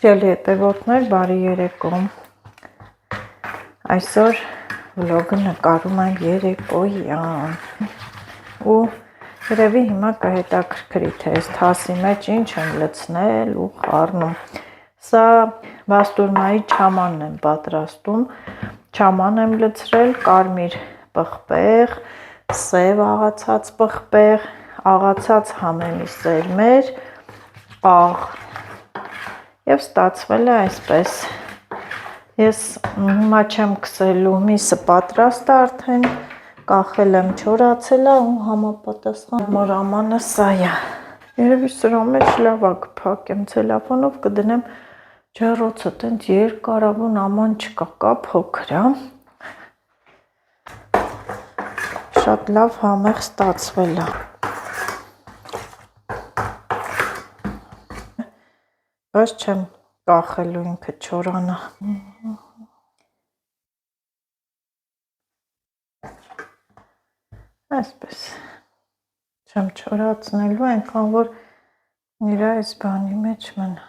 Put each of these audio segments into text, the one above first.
Սիրելի հետևորդներ, բարի երեկո։ Այսօր վլոգը նկարում եմ երեկոյան ու երևի հիմա կհետաքրքրի թե այս թասի մեջ ինչ եմ լցնել ու խառնում։ Սա բաստուրմայի չամանն եմ պատրաստում, չաման եմ լցրել, կարմիր պղպեղ, սև աղացած պղպեղ, աղացած համեմի սերմեր, աղ և ստացվել է այսպես։ Ես հիմա չեմ քսելու, միսը պատրաստ է արդեն, կախել եմ, չորացել է ու համապատասխան մորամանը սա է։ Երևի սրա մեջ լավ է կփակեմ, ցելոֆանով կդնեմ ջեռոցը, տենց երկարավուն աման չկա, կա փոքր է։ Շատ լավ համեղ ստացվել է։ Բայց չեմ կախելու ինքը չորանա։ Այսպես չեմ չորացնելու, այնքան որ իր այս բանի մեջ մնա։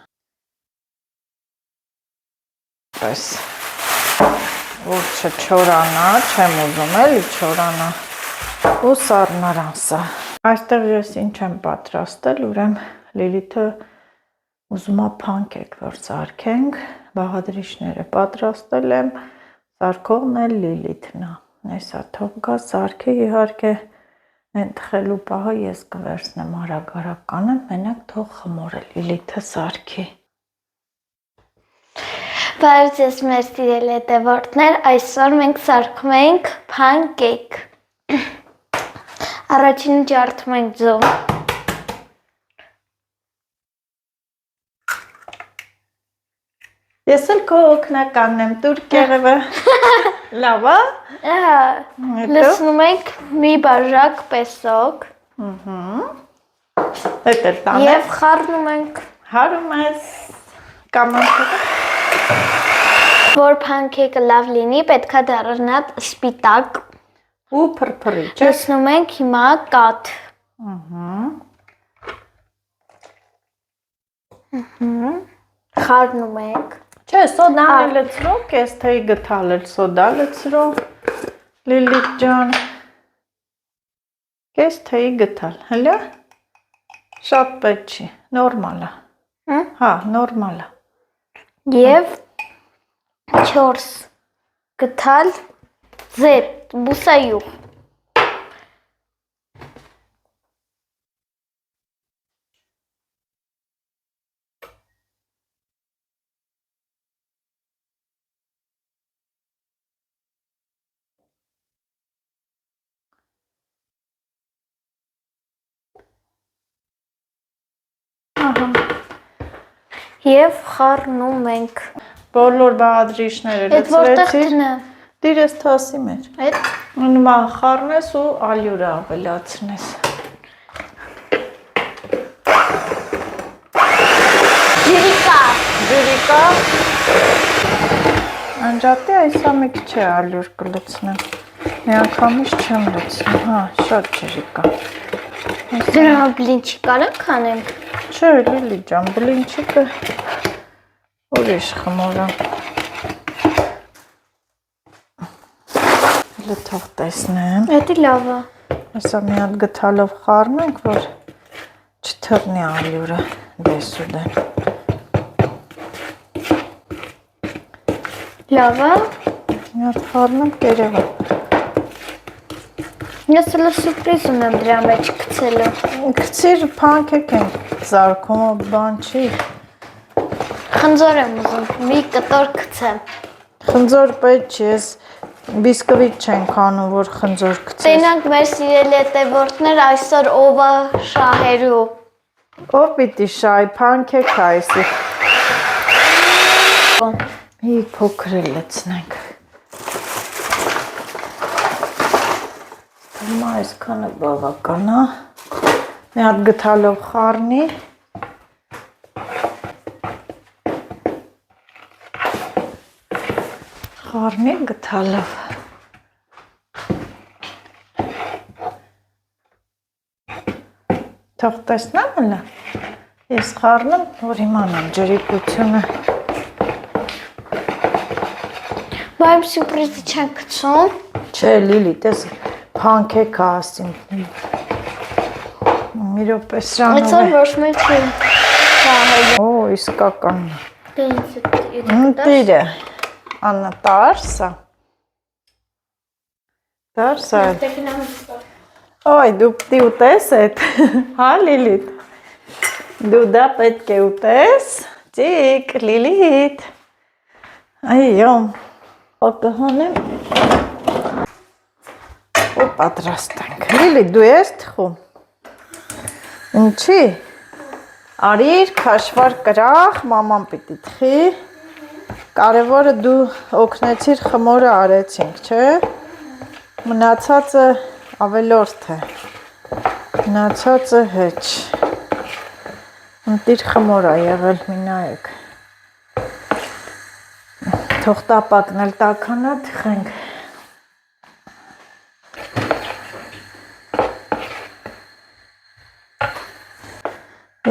Պես որ չչորանա, չեմ ուզում էլի չորանա ու սառնարան սա։ Այստեղ ես ինչ եմ պատրաստել, ուրեմն Լիլիթը ուզում է փանքեկ որ սարքենք, բաղադրիչները պատրաստել եմ, սարքողն էլ Լիլիթն է։ Այսա թող գա սարքի, իհարկե այն թխելու պահը ես կվերցնեմ արագ կանը, մենակ թող խմորը Լիլիթը սարքի։ Բարև ձեզ մեր սիրելի հետևորդներ, այսօր մենք սարքում ենք փանկեկ։ Առաջինը ջարդում ենք ձու։ Ես էլ քո օգնականն եմ, տուր կեղևը։ Լավ է։ Լցնում ենք մի բաժակ պեսոկ։ Հետ էլ տանեմ։ Եվ խառնում ենք։ Հարում ես կամանքով։ Որ փանկեկը լավ լինի, պետք է դառնա սպիտակ ու փրփրի, չէ՞։ Լցնում ենք հիմա կաթ։ Խառնում ենք։ Չէ, սոդան է լցրով, կես թեյ գթալ էլ սոդա լցրով, Լիլիթ ջան, կես թեյ գթալ, հլա, շատ պետք չի, նորմալ է, հա, նորմալ է։ Եվ 4 գթալ ձետ, բուսայուղ։ Եվ խառնում ենք։ Բոլոր բաղադրիչները լցրեցիր, դիր ես թասի մեջ։ Նման խառնես ու ալյուրը ավելացնես։ Ջրիկա։ Անջատի այսա մի քիչ է ալյուր կլցնեմ։ Մի անգամից չեմ լցնում, հա, շատ ջրիկա։ Դրա բլինչի կարանք անենք։ Չէ, Լիլի ջան, բլինչիկը ուրիշ խմորա։ Հələ թող տեսնեմ։ Էդի լավ է։ Այսա մի հատ գթալով խառնենք, որ չթռնի ալյուրը դեսուդեն։ Լավ է։ Մի հատ խառնեմ կերևը։ Ես հələ սուրպրիզ ունեմ դրա մեջ գցելու։ Գցիր փանքեկ ենք զարքում, բան չի։ Խնձոր եմ ուզում, մի կտոր գցեմ։ Խնձոր պետք չի, ես բիսկվիտ չենք անում, որ խնձոր գցես։ Տենանք մեր սիրելի հետևորդներ այսօր ով է շահերու։ Ով պիտի շահի, փանքեկ այսի։ Մի փոքր էլ լցնենք։ Հիմա այսքանը բավական է։ Մի հատ գթալով խառնի։ Խառնի գթալով։ Թող տեսնեմ հլը։ Ես խառնում, որ իմանամ ջրիկությունը։ Բայց սյուրպրիզը չեն գցում։ Չէ, Լիլի, տես փանքեքա ասին։ Մի րոպե սրանով։ Այսօր ոչ մեկ չեմ։ Օ, իսկական։ Դենց Տիրը։ Աննա, տարսա։ Տարսա։ Ոյ, դու պիտի ուտես էդ։ Հա, Լիլիթ։ Դու դա պետք է ուտես։ Ծիկ, Լիլիթ։ Այո։ Ակահանեմ։ Ու պատրաստենք։ Լիլիթ, դու ես թխում։ Ինչի։ Արիր, քաշվար կրախ, մաման պիտի թխի։ Կարևորը դու օգնեցիր խմորը արեցինք, չէ։ Մնացածը ավելորդ է։ Մնացածը հեչ։ Ընտիր խմոր է եղել, մի նայեք։ Թող տապակն էլ տաքանա, թխենք։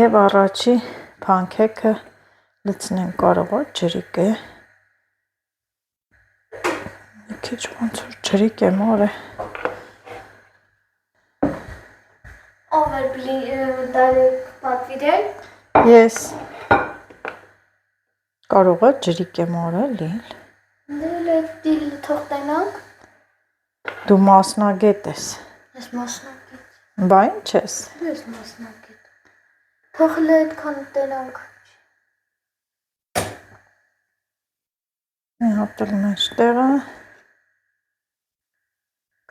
Եվ առաջի փանքեքը լցնենք, կարող է ջրիկ է։ Մի քիչ ոնց որ ջրիկ է մորը։ Ով էր դարեք պատվիրել։ Ես կարող է ջրիկ է մորը լիլ։ Դիլ թող տենանք։ Դու մասնագետ ես։ Ես մասնակից։ Բա ինչ ես։ Ես մասնակից։ Թող լե այդքան տենանք։ Մի հատ էլ մեջտեղը։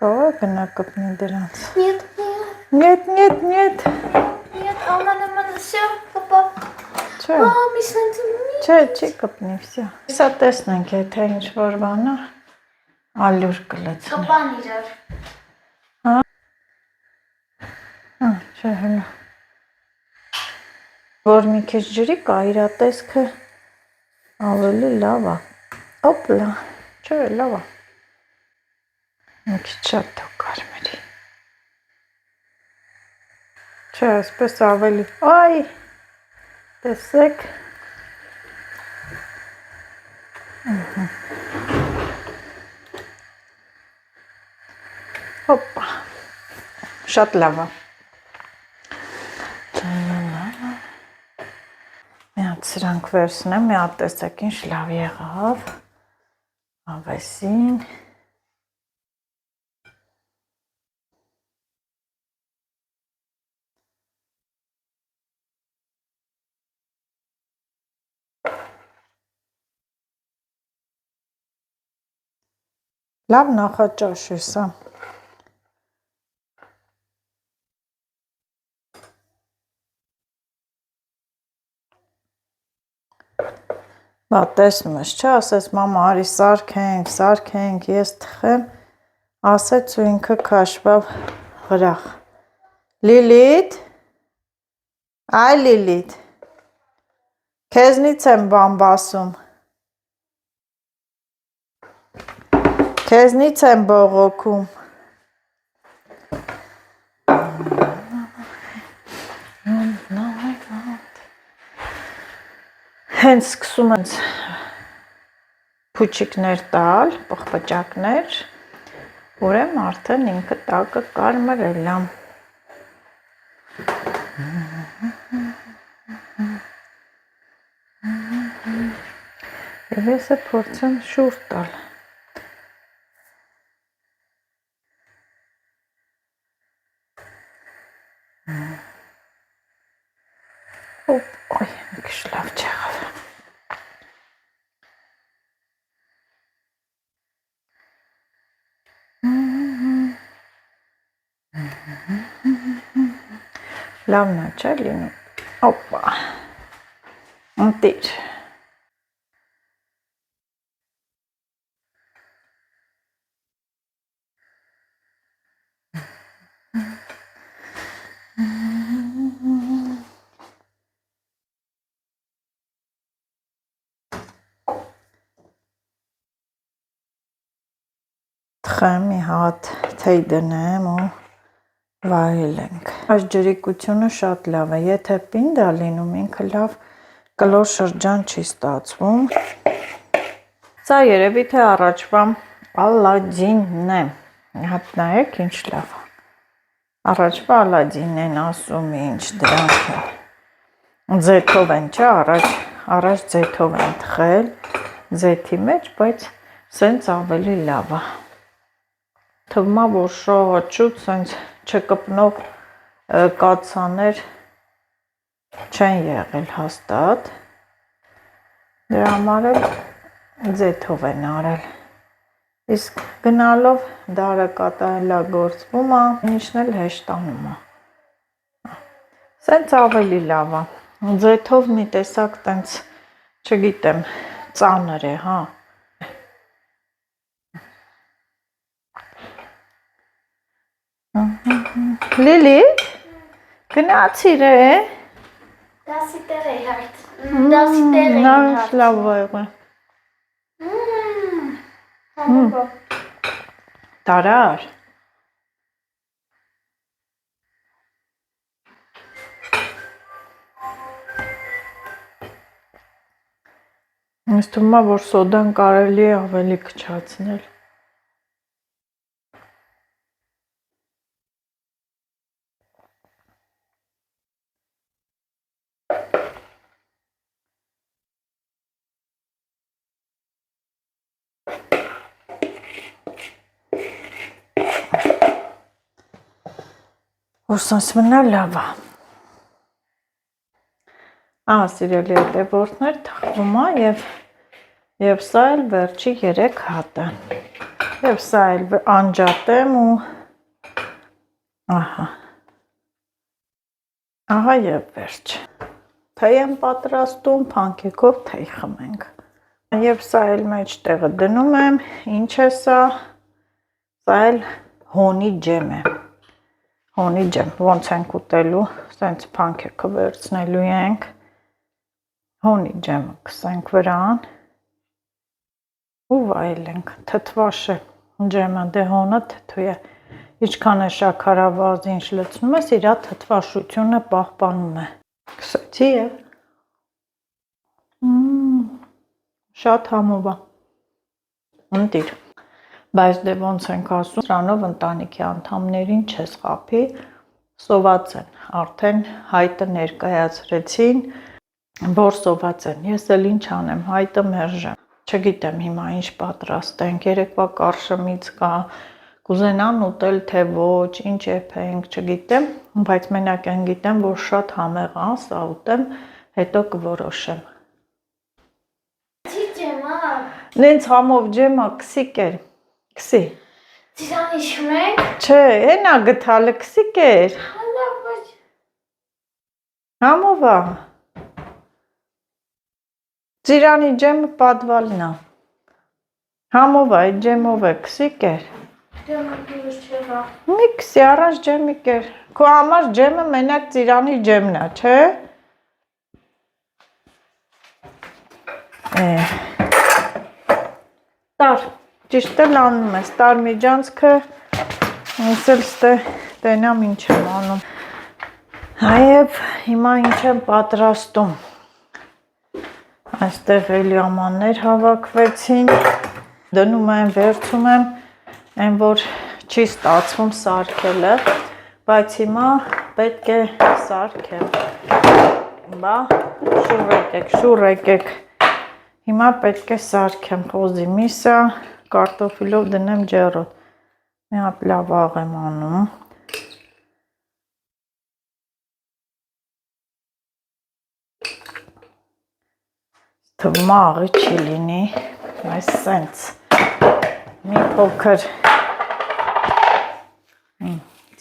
Կարող է գնա կպնի դրանց։ Нет. Нет, нет, нет։ Нет, она на меня всё, папа. Չէ։ Մի սենտիմետր։ Չէ, չի կպնի, всё։ Հեսա տեսնենք, եթե ինչ որ բանա ալյուր կլցնի։ Կպան իրար։ Հա, չէ, հələ։ Որ մի քիչ ջրի կա, իր տեսքը ավելի լավ է։ Օպլա, չէ, լավ է։ Մի քիչ շատ թող կարմերի։ Չէ, այսպես ավելի։ Այ, տեսեք։ Հոպա։ Շատ լավ է։ Մի հատ սրանք վերցնեմ, մի հատ տեսեք ինչ լավ եղավ։ Ավեսին։ Լավ նախաճաշ է սա։ Բա տեսնում ես, չէ, ասես մամա, արի սարքենք, ես թխեմ, ասեց ու ինքը քաշվավ հրախ։ Լիլիթ, այ Լիլիթ, քեզնից եմ բան բասում, քեզնից եմ բողոքում։ Հենց սկսում են փուչիկներ տալ, պղպճակներ, ուրեմն արդեն ինքը տակը կարմրել է։ Եվ ես փորձեմ շուռ տալ։ Օպ, ոյ, մի քիչ լավ չեղավ։ Լավն է, չէ՞ լինում։ Օպա։ Ընտիր։ Թխեմ մի հատ թեյ դնեմ ու վայելենք։ Այս ջրիկությունը շատ լավ է, եթե պինդ է լինում, ինքը լավ կլոր շրջան չի ստացվում։ Սա երևի թե առաջվա Ալադինն է, հատ նայեք ինչ լավ, առաջվա Ալադինն են ասում, ինչ դրանք են, ձեթով են, չէ, առաջ ձեթով են թխել, ձեթի մեջ, բայց սենց ավելի լավ է, թվում է, որ շողաչուց սենց չկպնող կաթսաներ չեն եղել հաստատ, դրա համար էլ ձեթով են արել, իսկ գնալով դարը կատարելագործվում է, ինչն էլ հեշտանում է, սենց ավելի լավ է, ձեթով մի տեսակ տենց, չգիտեմ, ծանր է, հա, Լիլիթ, գնացիր է, Դասի տեղ է հարդ, դասի տեղ է հարդ, լավ եղը, տարար, ինձ թվում է, որ սոդան կարելի է ավելի քչացնել, որ սենց մնա լավ է, սիրելի հետևորդներ, թխվում է և սա էլ վերջի 3 հատը, և սա էլ անջատեմ ու, ահա և վերջ, թեյ եմ պատրաստում, փանքեքով թեյ խմենք, և սա էլ մեջ տեղը դնում եմ, ինչ է սա էլ հոնի ջեմ է, հոնի ջեմ, ոնց ենք ուտելու, սենց փանքեքը վերցնելու ենք, հոնի ջեմը կսենք վրան ու վայելենք, թթվաշ է ջեմը, դե հոնը թթու է, ինչքան է շաքարավազ ինչ լցնում ես, իրա թթվաշությունը պահպանում է, կսեցի է, շատ համով է, ընտիր, բայց դե ոնց ենք ասում, սրանով ընտանիքի անդամներին չես խաբի, սոված են, արդեն հայտը ներկայացրեցին, որ սոված են, ես էլ ինչ անեմ, հայտը մերժեմ, չգիտեմ հիմա ինչ պատրաստենք, երեկվա կարշմից կա, կուզենան ուտել թե ոչ, ինչ եփենք, չգիտեմ, բայց մենակ են գիտեմ, որ շատ համեղ է, սա ուտեմ, հետո կորոշեմ։ Չի ջեմա։ Նենց համով ջեմա կսի կեր, կսի։ Ծիրանի շմենք։ Չէ, ենա գթալը կսի կեր։ Հալա ոչ։ Համով է։ Ծիրանի ջեմը պատվալն է։ Համով է, ջեմով է, կսի կեր։ Ջեմը դուրս չեղա։ Մի կսի, առանց ջեմի կեր։ Քո համար ջեմը մենակ ծիրանի ջեմն է, չէ։ Տար, ճիշտ էլ անում ես, տար միջանցքը, ես էլ ստե տենամ ինչ եմ անում։ Հայև հիմա ինչ եմ պատրաստում։ Այստեղ էլիամաններ հավաքվեցին, դնում եմ, վերցում եմ, այն որ չի ստացվում սարքելը, բայց հիմա պետք է սարքեմ, բա շուր եկեք, հիմա պետք է սարքեմ խոզի միսը, կարտոֆիլով դնեմ ջեռոտ, մի հատ լավ աղ եմ անում, թվում աղի չի լինի, այս սենց, մի փոքր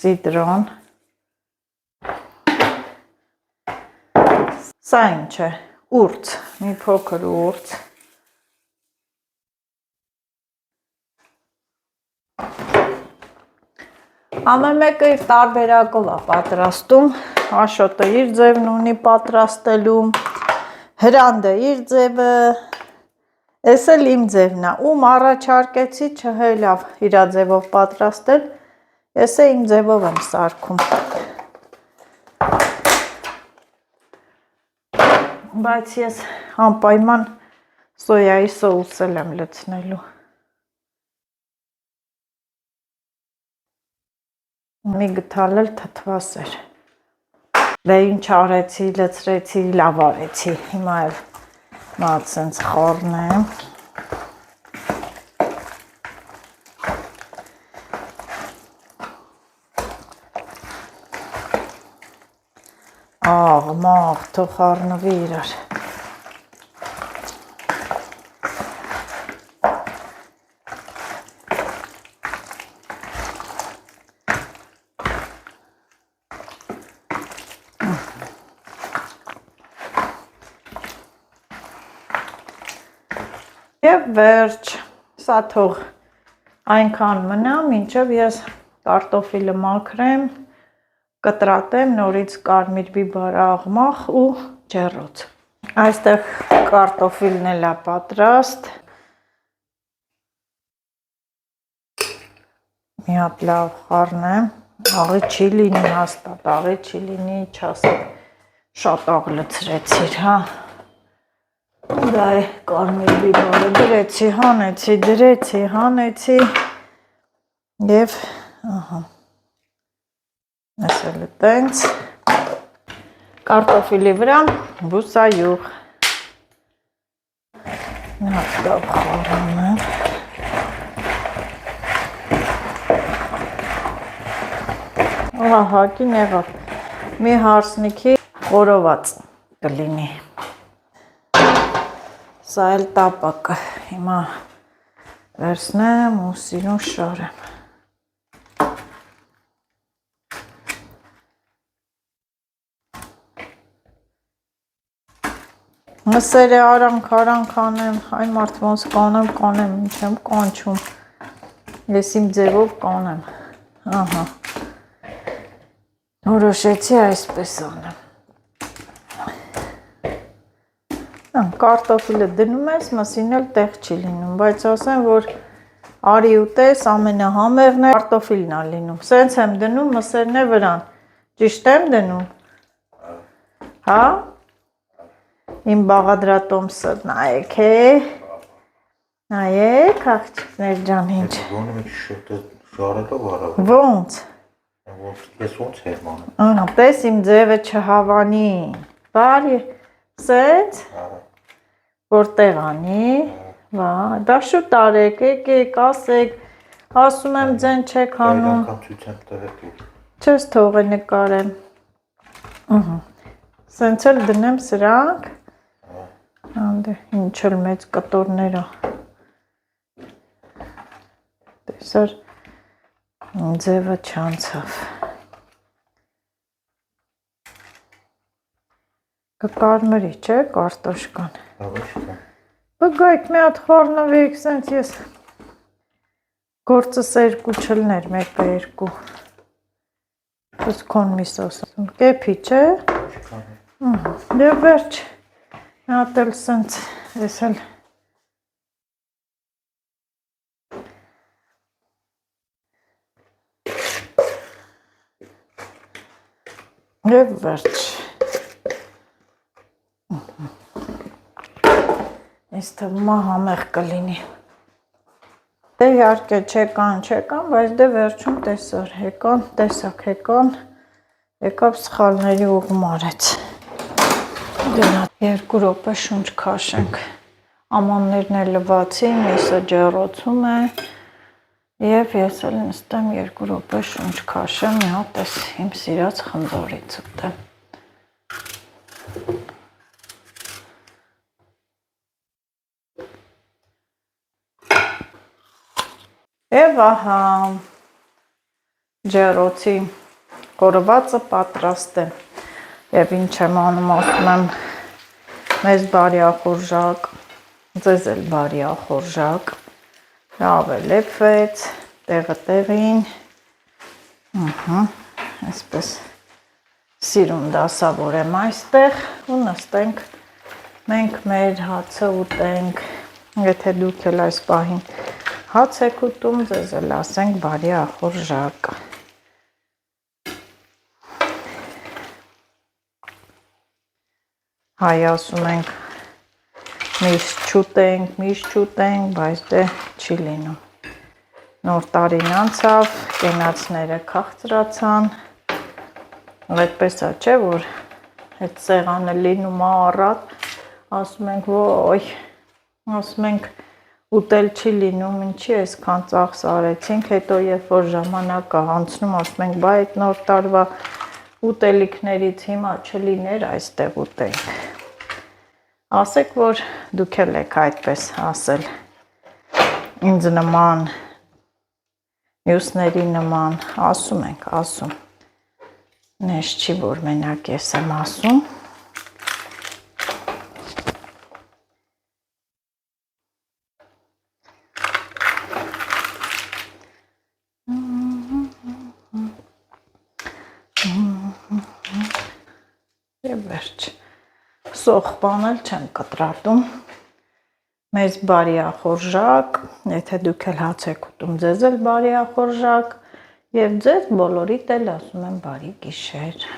ծիտրոն, սա ինչ է, ուրց, մի փոքր ուրց, ամեն մեկը իր տարբերակով է պատրաստում, Աշոտը իր ձևն ունի պատրաստելու, Հրանդը իր ձևը, ես էլ իմ ձևն է, ում առաջարկեցի չհելավ իրա ձևով պատրաստել, ես է իմ ձևով եմ սարքում, Բայց ես անպայման սոյայի սոուս եմ լցնելու։ Մի գտալ էլ թթվասեր։ Դե ինչ արեցի, լցրեցի, լավ արեցի։ Հիմա էլ մատ սենց խառնեմ։ Մաղ, թող խառնվի իրար։ Եվ վերջ, սա թող այնքան մնա, մինչև ես կարտոֆիլը մաքրեմ, կտրատեմ, նորից կարմիր բիբար աղմախ ու ջեռոց։ Այստեղ կարտոֆիլն էլ է պատրաստ։ Մի հատ լավ խառնեմ, աղի չի լինի հաստատ, աղի չի լինի, չասեք, շատ աղ լցրեցիր, հա։ Դա է կարմիր բիբարը դրեցի, հանեցի, դրեցի, հանեցի և ահա Ես էլ տենց կարտոֆիլի վրա բուսայուղ հատ լավ խառնում ահա կին եղավ մի հարսնիքի խորոված կլինի սա էլ տապակը հիմա վերցնեմ ու սիրուն շարեմ Մսերը արանք անեմ, այ մարդ ոնց կանեմ, ինչ եմ կանչում, ես իմ ձևով կանեմ, ահա, որոշեցի այսպես անեմ, կարտոֆիլը դնում ես, մսին էլ տեղ չի լինում, բայց ասեմ, որ արի ուտես, ամենահամեղն է կարտոֆիլն է լինում, սենց եմ դնում, մսերն է վրան, ճիշտ եմ դնում, հա? Իմ բաղադրատոմսը նայեք է, նայեք աղջիկներ ջան ինչ Ոնց Ես ոնց եմ անում Պես իմ ձևը չհավանի բարի սենց որտեղ անի դա շուտ արեք եկեք ասեք ասում եմ ձեն չեք անում չես թողը նկարեմ սենց էլ դնեմ սրանք ինչ էլ մեծ կտորները տեսար ձևը չանցավ կկարմրի չէ կարտոշկան բգայք մի հատ խառնվեք սենց ես գործս երկու չլներ մեկը երկու կսկոն մի սոսում կեպի չէ դե վերջ մի հատ էլ սենց ես էլ և վերջ ես թվում համեղ կլինի դե իհարկե չեկան, բայց դե վերջում տեսար հեկան, տեսակ հեկան եկավ սխալների ուղում արեց երկու րոպե շունչ քաշենք ամաններն էլ լվացի, միսը ջեռոցում է և ես էլ նստեմ երկու րոպե շունչ քաշեմ մի հատ էս իմ սիրած խնձորից ուտեմ Եվ ահա ջեռոցի խորովածը պատրաստ է և ինչ եմ անում ասում եմ մեզ բարի ախորժակ ձեզ էլ բարի ախորժակ լավ է լեփվեց տեղը տեղին այսպես սիրուն դասավորեմ այստեղ ու նստենք մենք մեր հացը ուտենք եթե դուք էլ այս պահին հաց եք ուտում ձեզ էլ ասենք բարի ախորժակ հայ ասում ենք միշտ չուտենք, բայց դե չի լինում։ Նոր տարին անցավ, կենացները քաղցրացան, այդպես է, չէ, որ այդ սեղանը լինում է առատ, ասում ենք ոյ, ասում ենք ուտել չի լինում, ինչի այսքան ծախս արեցինք, հետո երբ որ ժամանակը անցնում, ասում ենք բայ այդ նոր տարվա ուտելիքներից հիմա չլիներ այստեղ ուտենք։ Ասեք, որ դուք էլ եք այդպես ասել, ինձ նման, մյուսների նման, ասում ենք, ասում, նես չի, որ մենակ ես եմ ասում, և վերջ, սող բան էլ չեմ կտրատում, մեզ բարյախորժակ, եթե դուք էլ հաց եք ուտում, ձեզ էլ բարյախորժակ, և ձեզ բոլորիդ էլ ասում եմ բարի գիշեր։